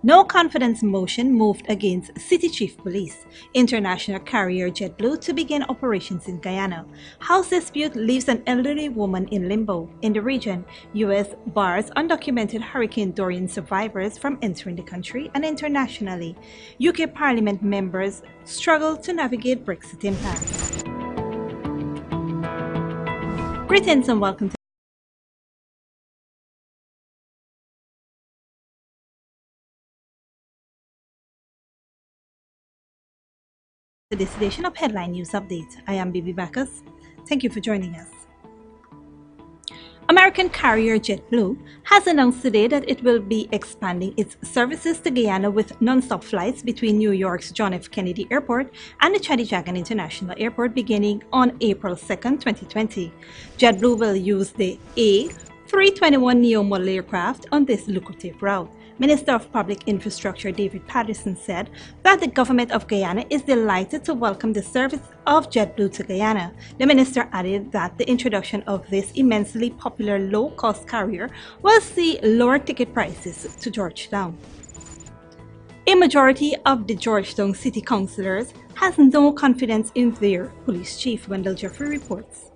No confidence motion moved against City Chief Police, international carrier JetBlue to begin operations in Guyana. House dispute leaves an elderly woman in limbo. In the region, U.S. bars undocumented Hurricane Dorian survivors from entering the country, and internationally, UK Parliament members struggle to navigate Brexit impact. Greetings and welcome to this edition of Headline News Update. I am Bibi Bacchus. Thank you for joining us. American carrier JetBlue has announced today that it will be expanding its services to Guyana with non-stop flights between New York's John F. Kennedy Airport and the Chadijagan International Airport beginning on April 2nd, 2020. JetBlue will use the A321neo model aircraft on this lucrative route. Minister of Public Infrastructure David Patterson said that the government of Guyana is delighted to welcome the service of JetBlue to Guyana. The minister added that the introduction of this immensely popular low-cost carrier will see lower ticket prices to Georgetown. A majority of the Georgetown City Councilors has no confidence in their police chief, Wendell Jeffrey reports.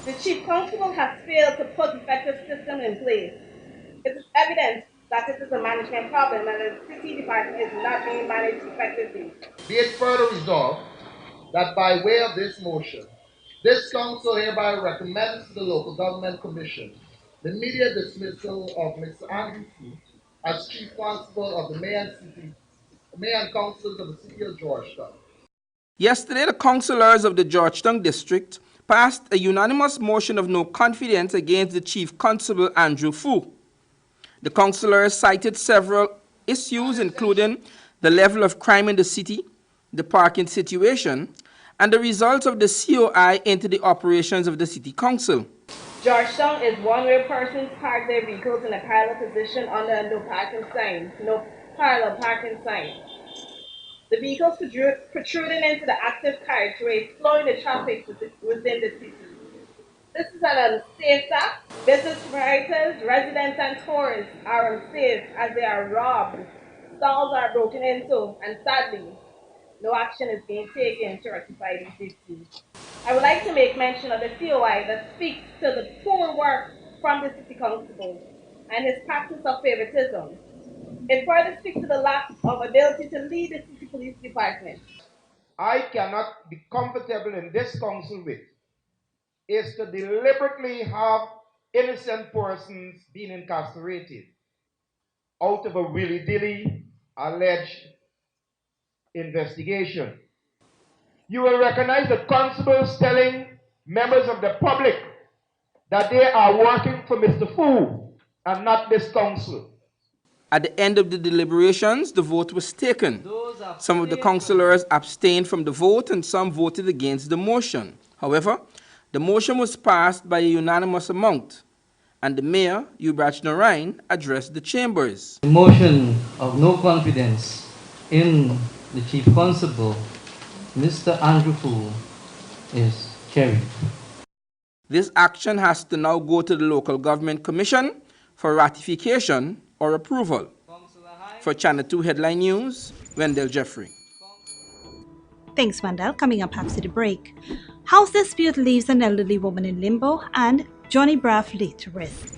The Chief Constable has failed to put effective systems in place. It is evident that it is a management problem and the city department is not being managed effectively. Be it further resolved that by way of this motion, this council hereby recommends to the Local Government Commission the immediate dismissal of Mr. Andrew Fu as Chief Constable of the Mayor and Councils of the City of Georgetown. Yesterday, the councillors of the Georgetown District passed a unanimous motion of no confidence against the Chief Constable Andrew Fu. The councillors cited several issues, including the level of crime in the city, the parking situation, and the results of the COI into the operations of the City Council. Georgetown is one where persons park their vehicles in a parallel position under a no parallel parking sign. The vehicles protruding into the active carriageway, slowing the traffic within the city. This is an unsafe act. Business proprietors, residents, and tourists are unsafe as they are robbed, stalls are broken into, and sadly, no action is being taken to rectify these issues. I would like to make mention of the COI that speaks to the poor work from the City Constable and his practice of favoritism. It further speaks to the lack of ability to lead the City Police Department. I cannot be comfortable in this council with is to deliberately have innocent persons being incarcerated out of a willy-dilly alleged investigation. You will recognize the constables telling members of the public that they are working for Mr. Fu and not this council. At the end of the deliberations, the vote was taken. Some of the councillors abstained from the vote and some voted against the motion. However, the motion was passed by a unanimous amount, and the Mayor, Ubrach Narain, addressed the chambers. The motion of no confidence in the Chief Constable, Mr. Andrew Fu, is carried. This action has to now go to the Local Government Commission for ratification or approval. For Channel 2 Headline News, Wendell Jeffrey. Thanks, Wendell. Coming up after the break. House dispute leaves an elderly woman in limbo and Johnny Braff laid to rest.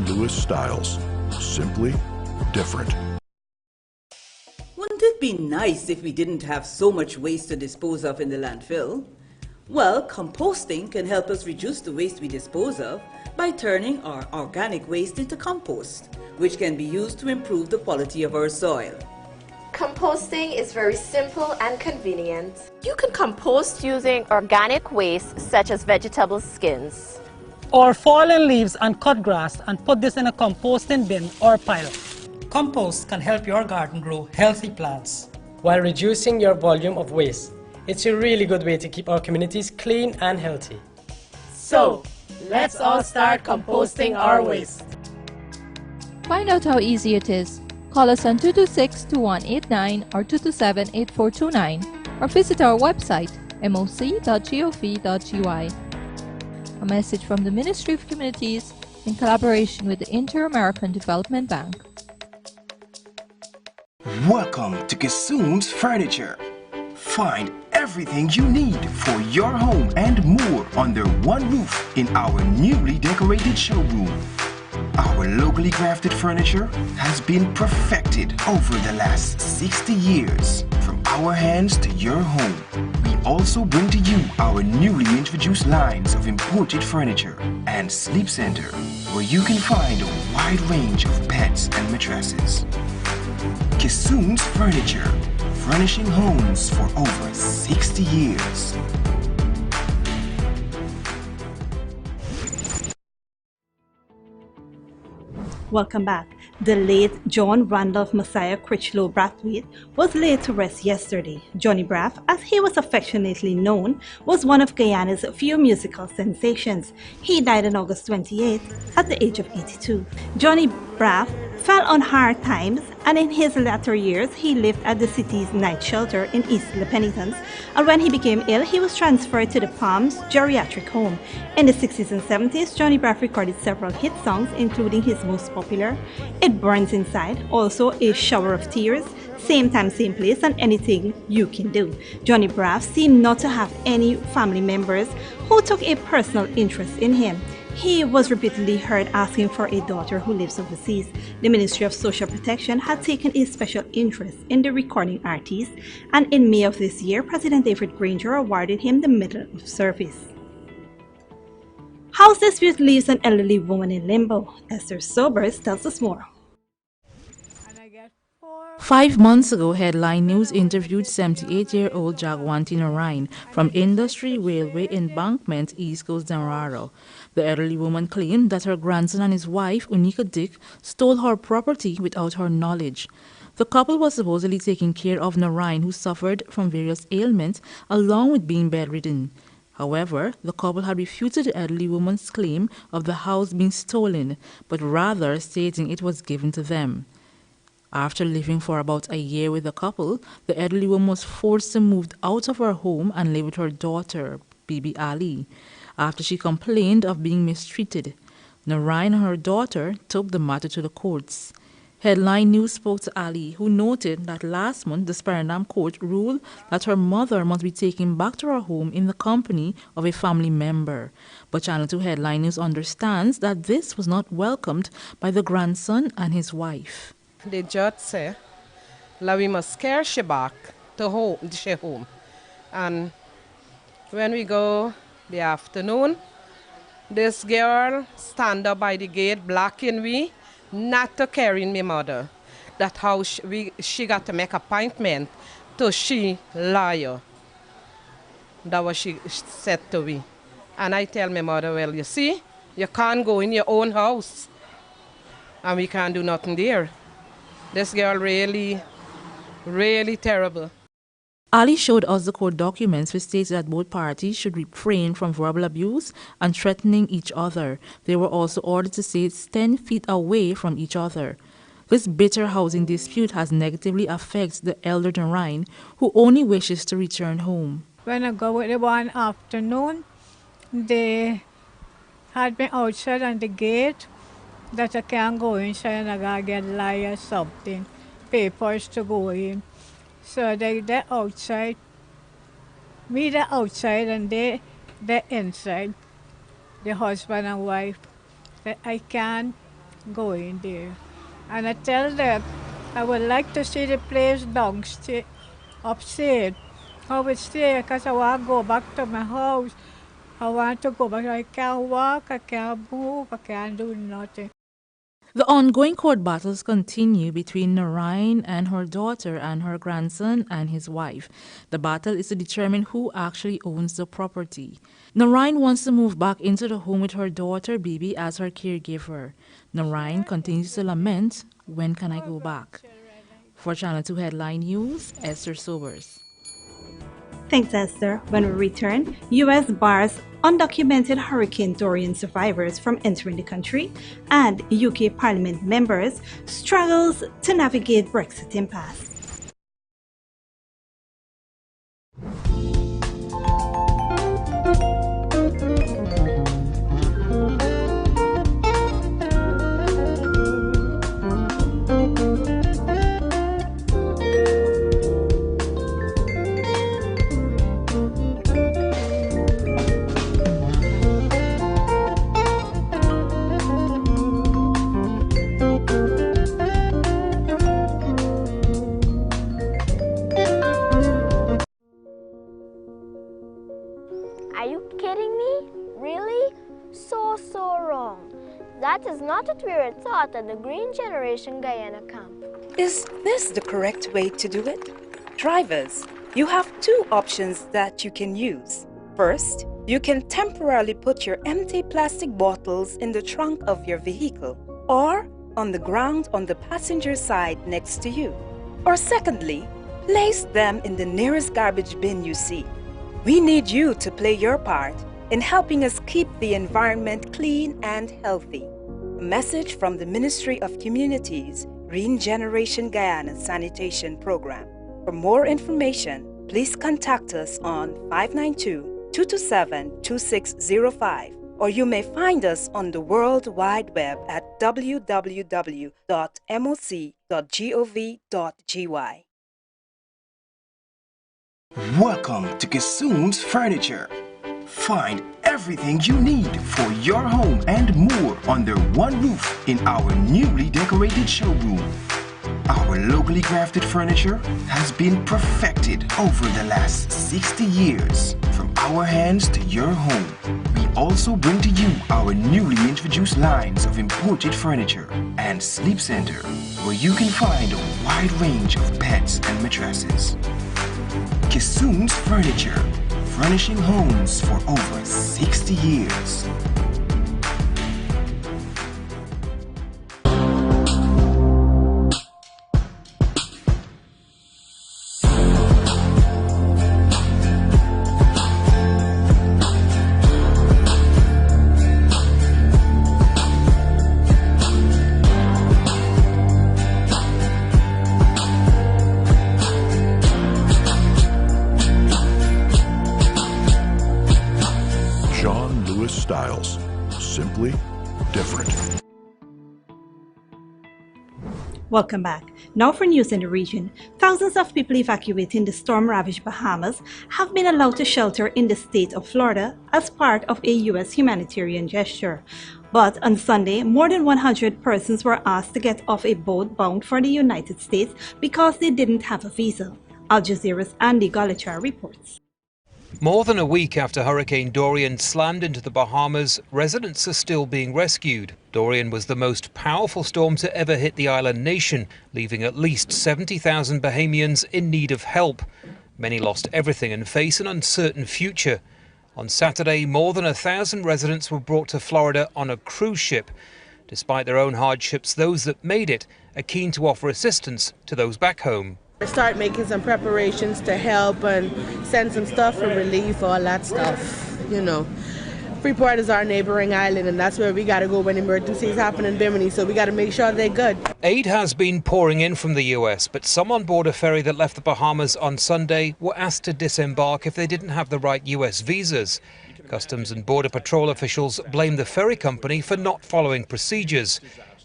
Lewis styles. Simply different. Wouldn't it be nice if we didn't have so much waste to dispose of in the landfill? Well, composting can help us reduce the waste we dispose of by turning our organic waste into compost, which can be used to improve the quality of our soil. Composting is very simple and convenient. You can compost using organic waste such as vegetable skins, or fallen leaves and cut grass and put this in a composting bin or pile. Compost can help your garden grow healthy plants while reducing your volume of waste. It's a really good way to keep our communities clean and healthy. So, let's all start composting our waste. Find out how easy it is. Call us on 226-2189 or 227-8429 or visit our website moc.gov.ui. A message from the Ministry of Communities in collaboration with the Inter-American Development Bank. Welcome to Kissoon's Furniture. Find everything you need for your home and more under one roof in our newly decorated showroom. Our locally crafted furniture has been perfected over the last 60 years. From our hands to your home, we also bring to you our newly introduced lines of imported furniture and sleep center, where you can find a wide range of beds and mattresses. Kissoon's Furniture, furnishing homes for over 60 years. Welcome back. The late John Randolph Messiah Critchlow Brathwaite was laid to rest yesterday. Johnny Braff, as he was affectionately known, was one of Guyana's few musical sensations. He died on August 28th at the age of 82. Johnny Braff fell on hard times, and in his latter years he lived at the city's night shelter in East La Penitence, and when he became ill he was transferred to the Palms Geriatric Home. In the 60s and 70s, Johnny Braff recorded several hit songs, including his most popular, It Burns Inside, also A Shower of Tears, Same Time, Same Place, and Anything You Can Do. Johnny Braff seemed not to have any family members who took a personal interest in him. He was repeatedly heard asking for a daughter who lives overseas. The Ministry of Social Protection had taken a special interest in the recording artist, and in May of this year, President David Granger awarded him the Medal of Service. House dispute leaves an elderly woman in limbo. Esther Sobers tells us more. 5 months ago, Headline News interviewed 78-year-old Jagwanti Narain from Industry Railway Embankment, East Coast, Demerara. The elderly woman claimed that her grandson and his wife, Unika Dick, stole her property without her knowledge. The couple was supposedly taking care of Narain, who suffered from various ailments along with being bedridden. However, the couple had refuted the elderly woman's claim of the house being stolen, but rather stating it was given to them. After living for about a year with the couple, the elderly woman was forced to move out of her home and live with her daughter, Bibi Ali, after she complained of being mistreated. Narain and her daughter took the matter to the courts. Headline News spoke to Ali, who noted that last month the Suriname court ruled that her mother must be taken back to her home in the company of a family member. But Channel 2 Headline News understands that this was not welcomed by the grandson and his wife. The judge said that we must carry she back to home. And when we go the afternoon, this girl stand up by the gate blocking me not to carry my mother. That's how she got to make appointment to she lawyer. That was she said to me. And I tell my mother, well, you see, you can't go in your own house. And we can't do nothing there. This girl really, really terrible. Ali showed us the court documents which states that both parties should refrain from verbal abuse and threatening each other. They were also ordered to stay 10 feet away from each other. This bitter housing dispute has negatively affected the elder Narain, who only wishes to return home. When I go with the one afternoon, they had me outside on the gate that I can't go inside and I gotta get liar something, papers to go in. So they're outside, me they're outside and they're inside, the husband and wife. I can't going there. And I tell them I would like to see the place downstairs, upstairs, how it's there, because I want to go back to my house. I want to go back. I can't walk, I can't move, I can't do nothing. The ongoing court battles continue between Narain and her daughter and her grandson and his wife. The battle is to determine who actually owns the property. Narain wants to move back into the home with her daughter Bibi as her caregiver. Narain continues to lament, "When can I go back?" For Channel 2 Headline News, Esther Sobers. Thanks, Esther. When we return, U.S. bars undocumented Hurricane Dorian survivors from entering the country, and UK Parliament members struggles to navigate Brexit impasse. Are you kidding me? Really? So wrong. That is not what we were taught at the Green Generation Guyana camp. Is this the correct way to do it? Drivers, you have two options that you can use. First, you can temporarily put your empty plastic bottles in the trunk of your vehicle or on the ground on the passenger side next to you. Or secondly, place them in the nearest garbage bin you see. We need you to play your part in helping us keep the environment clean and healthy. A message from the Ministry of Communities, Green Generation Guyana Sanitation Program. For more information, please contact us on 592-227-2605, or you may find us on the World Wide Web at www.moc.gov.gy. Welcome to Kissoon's Furniture. Find everything you need for your home and more under one roof in our newly decorated showroom. Our locally crafted furniture has been perfected over the last 60 years. From our hands to your home, we also bring to you our newly introduced lines of imported furniture and sleep center, where you can find a wide range of beds and mattresses. Kissoon's Furniture, furnishing homes for over 60 years. Styles. Simply different. Welcome back. Now for news in the region. Thousands of people evacuating the storm-ravaged Bahamas have been allowed to shelter in the state of Florida as part of a U.S. humanitarian gesture. But on Sunday, more than 100 persons were asked to get off a boat bound for the United States because they didn't have a visa. Al Jazeera's Andy Galichar reports. More than a week after Hurricane Dorian slammed into the Bahamas, residents are still being rescued. Dorian was the most powerful storm to ever hit the island nation, leaving at least 70,000 Bahamians in need of help. Many lost everything and face an uncertain future. On Saturday, more than 1,000 residents were brought to Florida on a cruise ship. Despite their own hardships, those that made it are keen to offer assistance to those back home. Start making some preparations to help and send some stuff for relief, all that stuff, you know. Freeport is our neighboring island, and that's where we got to go when emergencies happen in Bimini, so we got to make sure they're good. Aid has been pouring in from the US, but some on board a ferry that left the Bahamas on Sunday were asked to disembark if they didn't have the right US visas. Customs and Border Patrol officials blame the ferry company for not following procedures.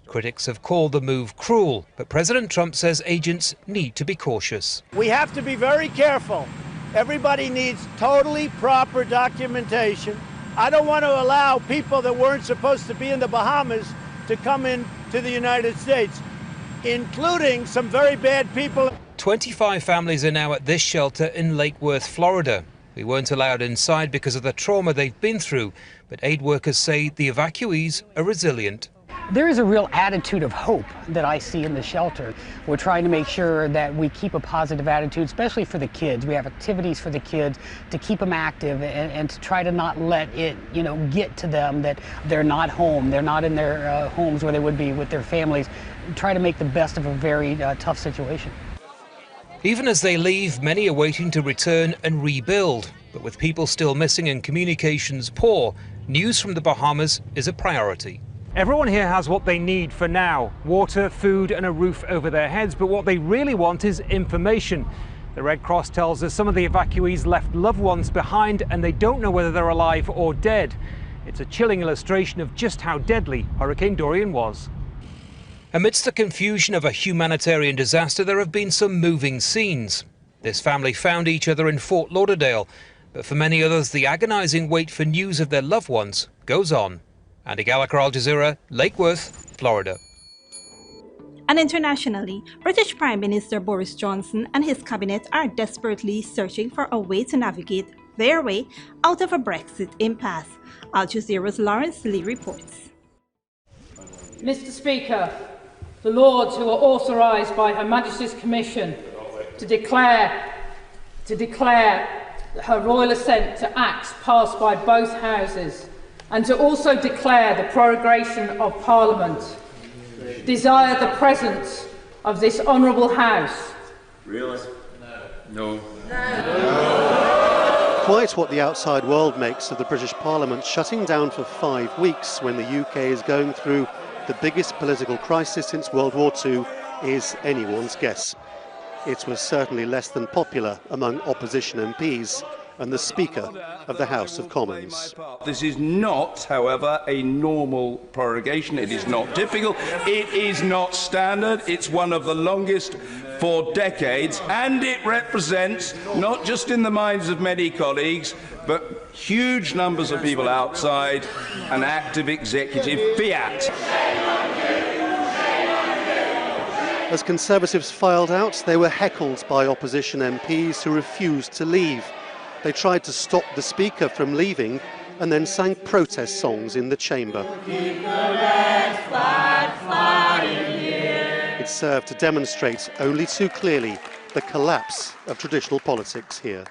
Critics have called the move cruel, but President Trump says agents need to be cautious. We have to be very careful. Everybody needs totally proper documentation. I don't want to allow people that weren't supposed to be in the Bahamas to come in to the United States, including some very bad people. 25 families are now at this shelter in Lake Worth, Florida. We weren't allowed inside because of the trauma they've been through, but aid workers say the evacuees are resilient. There is a real attitude of hope that I see in the shelter. We're trying to make sure that we keep a positive attitude, especially for the kids. We have activities for the kids to keep them active and to try to not let it, get to them that they're not home. They're not in their homes where they would be with their families. Try to make the best of a very tough situation. Even as they leave, many are waiting to return and rebuild. But with people still missing and communications poor, news from the Bahamas is a priority. Everyone here has what they need for now: water, food and a roof over their heads. But what they really want is information. The Red Cross tells us some of the evacuees left loved ones behind and they don't know whether they're alive or dead. It's a chilling illustration of just how deadly Hurricane Dorian was. Amidst the confusion of a humanitarian disaster, there have been some moving scenes. This family found each other in Fort Lauderdale, but for many others, the agonizing wait for news of their loved ones goes on. Andy Gallagher, Al Jazeera, Lake Worth, Florida. And internationally, British Prime Minister Boris Johnson and his cabinet are desperately searching for a way to navigate their way out of a Brexit impasse. Al Jazeera's Lawrence Lee reports. Mr. Speaker, the Lords, who are authorised by Her Majesty's Commission to declare her royal assent to acts passed by both Houses, and to also declare the prorogation of Parliament, desire the presence of this honourable House. Really? No. Quite what the outside world makes of the British Parliament shutting down for 5 weeks when the UK is going through the biggest political crisis since World War II is anyone's guess. It was certainly less than popular among opposition MPs and the Speaker of the House of Commons. This is not, however, a normal prorogation. It is not typical. It is not standard. It's one of the longest for decades, and it represents, not just in the minds of many colleagues, but huge numbers of people outside, an act of executive fiat. As Conservatives filed out, they were heckled by opposition MPs who refused to leave. They tried to stop the Speaker from leaving and then sang protest songs in the chamber. It served to demonstrate only too clearly the collapse of traditional politics here.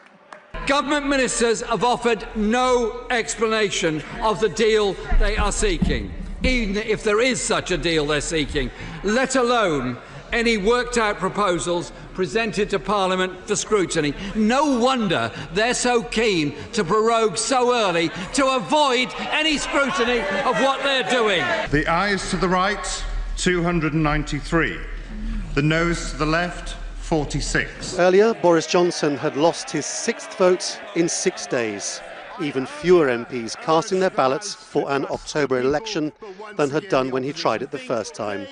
Government ministers have offered no explanation of the deal they are seeking, even if there is such a deal they're seeking, let alone any worked-out proposals presented to Parliament for scrutiny. No wonder they're so keen to prorogue so early to avoid any scrutiny of what they're doing. The ayes to the right, 293. The noes to the left, 46. Earlier, Boris Johnson had lost his 6th vote in 6 days. Even fewer MPs casting their ballots for an October election than had done when he tried it the first time.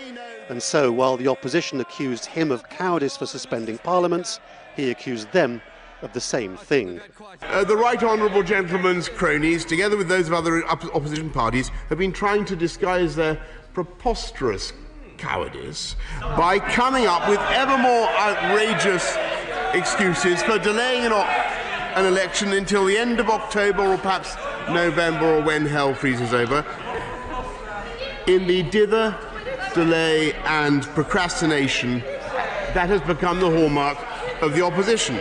And so, while the opposition accused him of cowardice for suspending Parliament, he accused them of the same thing. The right honourable gentleman's cronies, together with those of other opposition parties, have been trying to disguise their preposterous cowardice by coming up with ever more outrageous excuses for delaying an election until the end of October or perhaps November, or when hell freezes over. In the dither, delay and procrastination, that has become the hallmark of the opposition.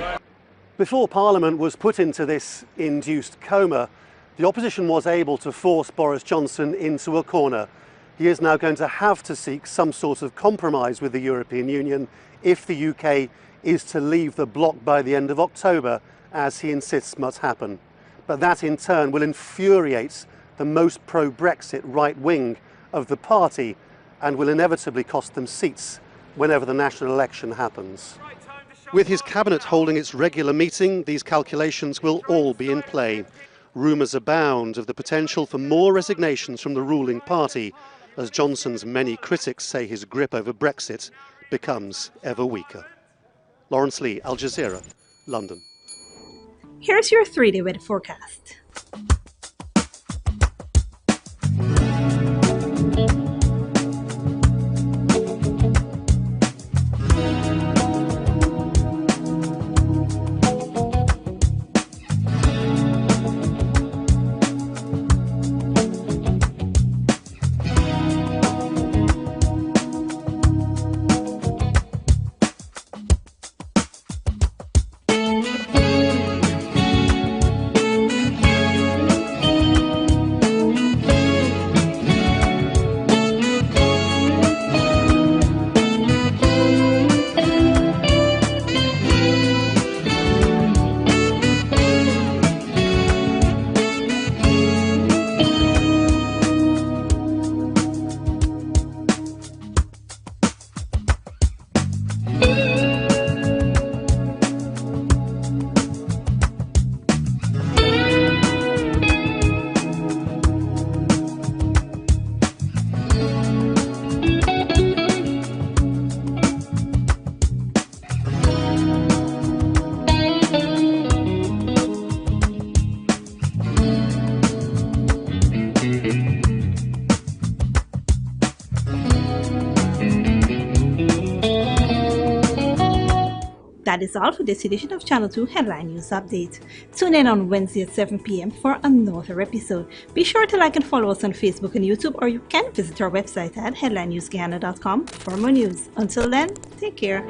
Before Parliament was put into this induced coma, the opposition was able to force Boris Johnson into a corner. He is now going to have to seek some sort of compromise with the European Union if the UK is to leave the bloc by the end of October, as he insists must happen. But that in turn will infuriate the most pro-Brexit right wing of the party and will inevitably cost them seats whenever the national election happens. With his cabinet holding its regular meeting, these calculations will all be in play. Rumours abound of the potential for more resignations from the ruling party, as Johnson's many critics say his grip over Brexit becomes ever weaker. Lawrence Lee, Al Jazeera, London. Here's your 3-day weather forecast. that is all for this edition of Channel 2 Headline News Update. Tune in on Wednesday at 7 p.m. for another episode. Be sure to like and follow us on Facebook and YouTube, or you can visit our website at headlinenewsguyana.com for more news. Until then, take care.